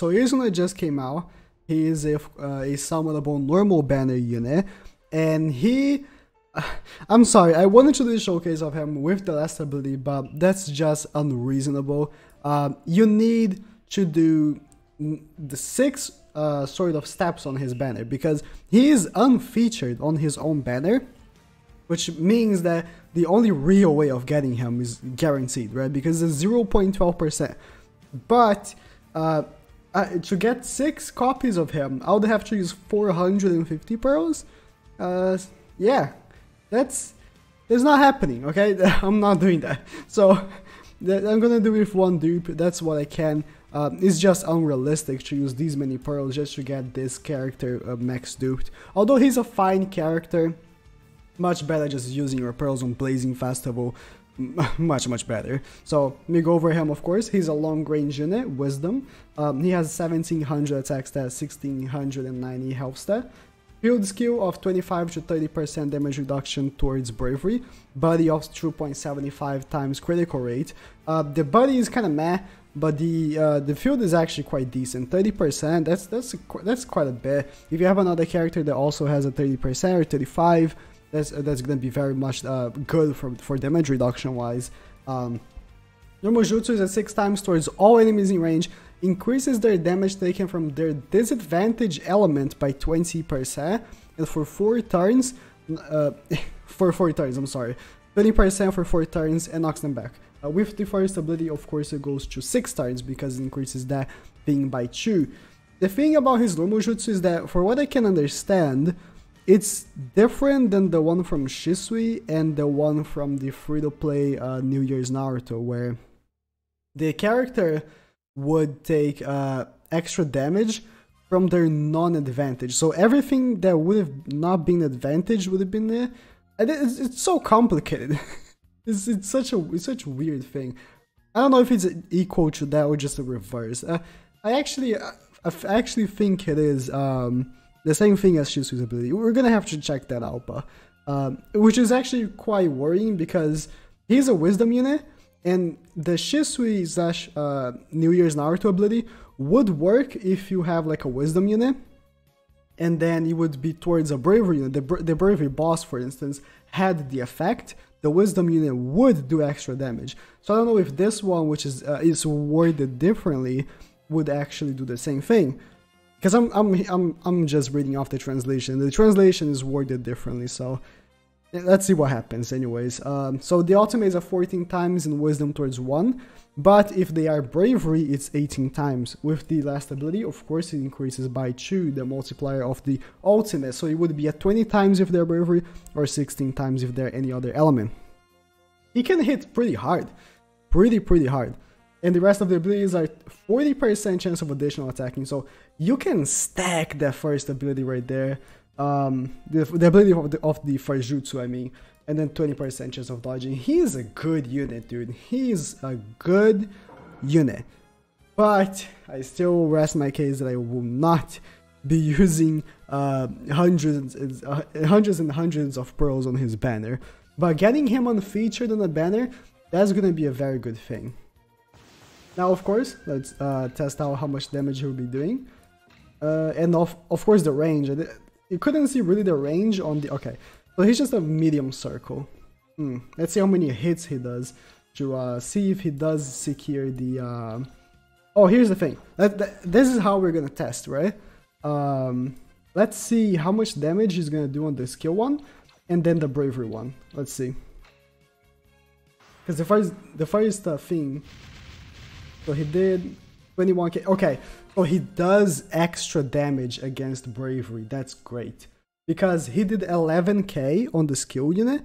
So Izuna just came out. He is a summonable normal banner unit, and he... I'm sorry, I wanted to do a showcase of him with the last ability, but that's just unreasonable. You need to do the 6 sort of steps on his banner, because he is unfeatured on his own banner, which means that the only real way of getting him is guaranteed, right? Because it's 0.12%. But to get 6 copies of him, I would have to use 450 pearls. Yeah, that's not happening, okay? I'm not doing that. So I'm gonna do it with 1 dupe. That's what I can. It's just unrealistic to use these many pearls just to get this character max duped. Although he's a fine character, much better just using your pearls on Blazing Festival. Much better. So we go over him, of course. He's a long range unit, Wisdom. He has 1700 attack stat, 1690 health stat. Field skill of 25 to 30% damage reduction towards Bravery. Buddy of 2.75 times critical rate. The buddy is kind of meh, but the field is actually quite decent. 30%, that's quite a bit. If you have another character that also has a 30% or 35%, that's gonna be very much good for damage reduction wise. Normal Jutsu is at 6 times towards all enemies in range, increases their damage taken from their disadvantage element by 20%, and for 4 turns, I'm sorry, 20% for 4 turns, and knocks them back. With the first ability, of course, it goes to 6 turns because it increases that thing by 2. The thing about his normal jutsu is that, for what I can understand, it's different than the one from Shisui and the one from the free-to-play New Year's Naruto, where the character would take extra damage from their non-advantage. So everything that would have not been advantage would have been there. And it's so complicated. it's such a weird thing. I don't know if it's equal to that or just a reverse. I actually think it is the same thing as Shisui's ability. We're gonna have to check that out, but which is actually quite worrying because he's a wisdom unit, and the Shisui / New Year's Naruto ability would work if you have like a wisdom unit, and then it would be towards a bravery unit. The bravery boss, for instance, had the effect. The wisdom unit would do extra damage. So I don't know if this one, which is worded differently, would actually do the same thing. Because I'm just reading off the translation. The translation is worded differently, so let's see what happens anyways. So the ultimate is a 14 times in wisdom towards 1, but if they are bravery, it's 18 times. With the last ability, of course, it increases by 2, the multiplier of the ultimate, so it would be at 20 times if they're bravery, or 16 times if they're any other element. He can hit pretty hard, pretty hard. And the rest of the abilities are 40% chance of additional attacking, so you can stack that first ability right there. The ability of the first jutsu, I mean, and then 20% chance of dodging. He's a good unit, dude. He's a good unit. But I still rest my case that I will not be using hundreds and hundreds of pearls on his banner. But getting him unfeatured on the banner, that's gonna be a very good thing. Now, of course, let's test out how much damage he'll be doing. And of course the range. You couldn't see really the range on the... Okay, so he's just a medium circle. Let's see how many hits he does to see if he does secure the... Oh, here's the thing. This is how we're gonna test, right? Let's see how much damage he's gonna do on the skill one, and then the bravery one. Let's see. Because the first thing... So he did 21k. Okay, so he does extra damage against bravery. That's great. Because he did 11k on the skill unit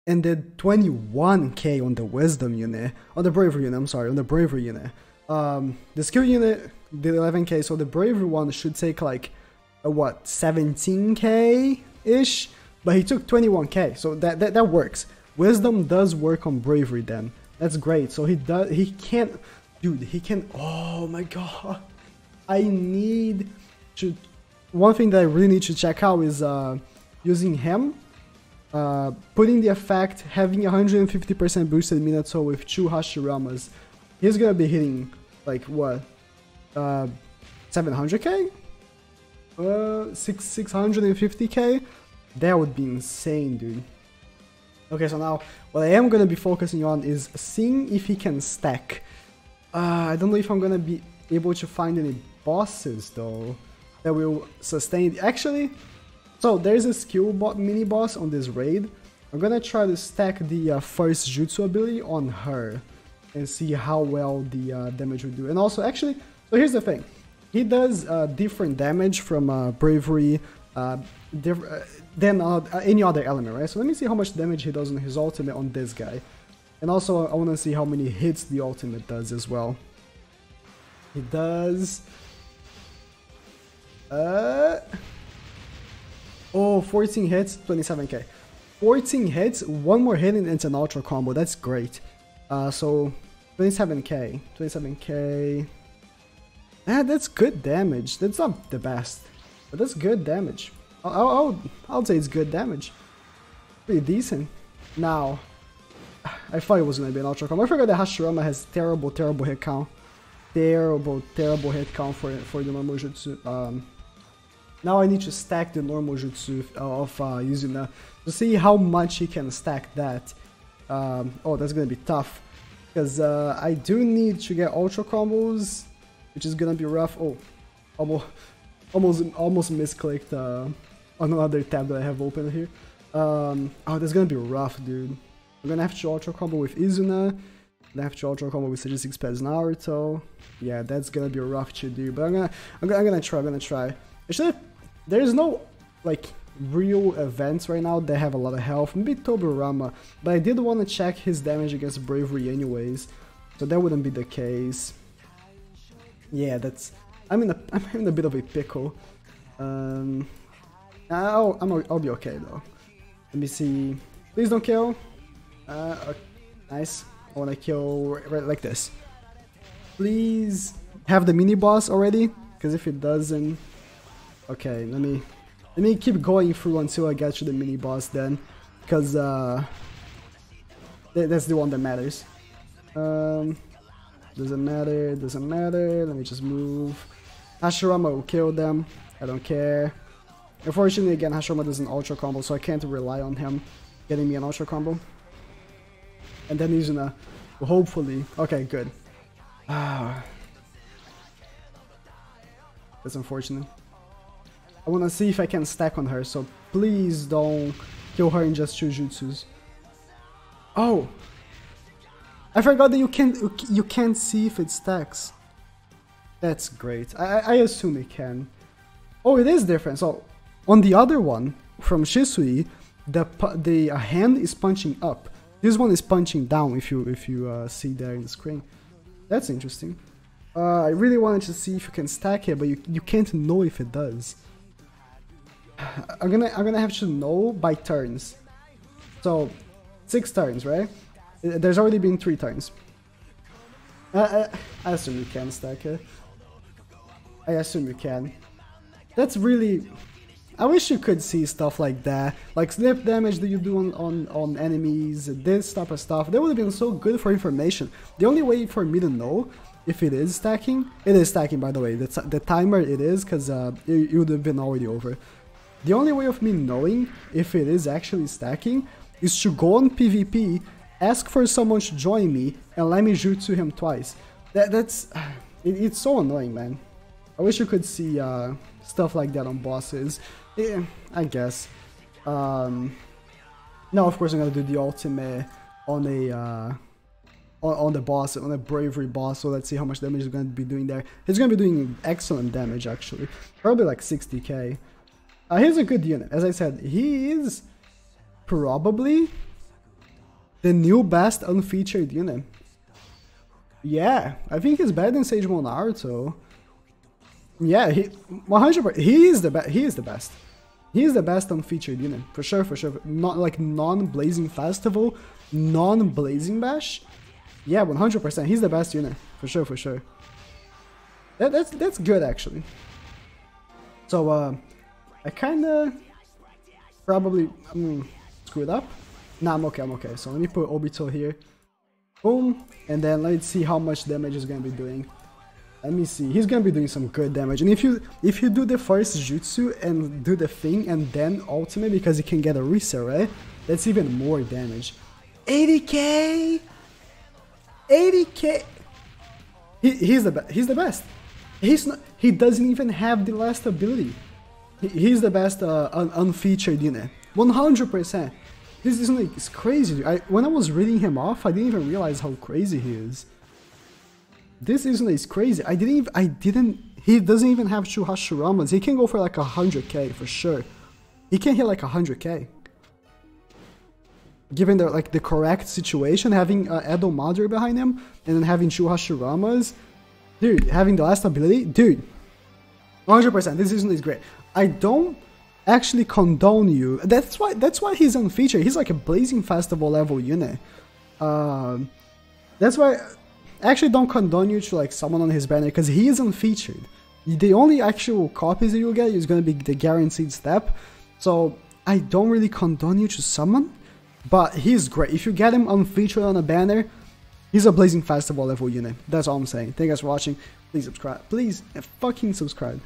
and did 21k on the wisdom unit. On the bravery unit, I'm sorry, on the bravery unit. The skill unit did 11k, so the bravery one should take like, what, 17k-ish? But he took 21k, so that works. Wisdom does work on bravery then. That's great. So he can't... Dude, he can... Oh my god. I need to... One thing that I really need to check out is using him. Putting the effect, having 150% boosted Minato with 2 Hashiramas. He's gonna be hitting, like, what? 700k? 650k? That would be insane, dude. Okay, so now what I am gonna be focusing on is seeing if he can stack. I don't know if I'm gonna be able to find any bosses though that will sustain. Actually, so there's a skill mini boss on this raid. I'm gonna try to stack the first jutsu ability on her and see how well the damage will do. And also, actually, so here's the thing. He does different damage from bravery than any other element, right? So let me see how much damage he does on his ultimate on this guy. And also, I want to see how many hits the ultimate does as well. He does... Oh, 14 hits, 27k. 14 hits, one more hit and it's an ultra combo. That's great. So, 27k. 27k... that's good damage. That's not the best, but that's good damage. I'll say it's good damage. Pretty decent. Now, I thought it was gonna be an ultra combo. I forgot that Hashirama has terrible hit count. Terrible hit count for the normal jutsu. Now I need to stack the normal jutsu of Izuna to see how much he can stack that. Oh, that's gonna be tough because I do need to get ultra combos, which is gonna be rough. Oh, almost misclicked on another tab that I have open here. Oh, that's gonna be rough, dude. I'm gonna have to ultra combo with Izuna. I'm gonna have to ultra combo with 36 Pets Naruto. Yeah, that's gonna be rough to do, but I'm gonna try. Actually, there's no like real events right now that have a lot of health. Maybe Toburama, but I did want to check his damage against bravery anyways, so that wouldn't be the case. Yeah, that's... I'm in a bit of a pickle. I'll be okay though. Let me see. Please don't kill. Nice. I want to kill right like this. Please have the mini boss already, because if it doesn't, okay. Let me keep going through until I get to the mini boss then, because that's the one that matters. Doesn't matter. Let me just move. Hashirama will kill them. I don't care. Unfortunately, again, Hashirama does an ultra combo, so I can't rely on him getting me an ultra combo. And then Izuna will hopefully... Okay, good. That's unfortunate. I want to see if I can stack on her, so please don't kill her in just 2 jutsus. Oh! I forgot that you can't see if it stacks. That's great. I assume it can. Oh, it is different. So on the other one from Shisui, the hand is punching up. This one is punching down. If you see there in the screen, that's interesting. I really wanted to see if you can stack it, but you can't know if it does. I'm gonna have to know by turns. So 6 turns, right? There's already been 3 turns. I assume you can stack it. I assume you can. That's really... I wish you could see stuff like that. Like snip damage that you do on enemies, this type of stuff. That would have been so good for information. The only way for me to know if it is stacking... It is stacking, by the way. The timer it is, because it would have been already over. The only way of me knowing if it is actually stacking is to go on PvP, ask for someone to join me, and let me jutsu him twice. It's so annoying, man. I wish you could see stuff like that on bosses. Yeah, I guess. Now, of course, I'm gonna do the ultimate on a on the boss, on a bravery boss. So let's see how much damage he's gonna be doing there. He's gonna be doing excellent damage, actually. Probably like 60k. He's a good unit. As I said, he is probably the new best unfeatured unit. Yeah, I think he's better than Sagemo Naruto. Yeah, 100%. He is the best. He is the best. He is the best unfeatured unit for sure. Not like non-Blazing Festival, non-Blazing Bash. Yeah, 100%. He's the best unit for sure. That's good actually. So I kinda probably screwed up. Nah, I'm okay. So let me put Obito here. Boom, and then let's see how much damage he's gonna be doing. Let me see. He's gonna be doing some good damage. And if you do the first jutsu and do the thing and then ultimate because you can get a reset, right? That's even more damage. 80k. 80k. He's the best. He's the best. He's not. He doesn't even have the last ability. He's the best unfeatured unit. 100%. This is like, it's crazy. When I was reading him off, I didn't even realize how crazy he is. This is crazy. He doesn't even have 2 Hashiramas. He can go for like 100k for sure. He can hit like 100k. Given the correct situation, having Edo Madara behind him, and then having 2 Hashiramas. Dude, having the last ability, dude. 100%, this season is great. I don't actually condone you. That's why he's unfeatured. He's like a Blazing Festival level unit. That's why I actually don't condone you to like someone on his banner, because he is unfeatured. The only actual copies that you'll get is gonna be the guaranteed step. So I don't really condone you to someone, but he's great. If you get him unfeatured on a banner, he's a Blazing Festival level unit. That's all I'm saying. Thank you guys for watching. Please subscribe. Please fucking subscribe.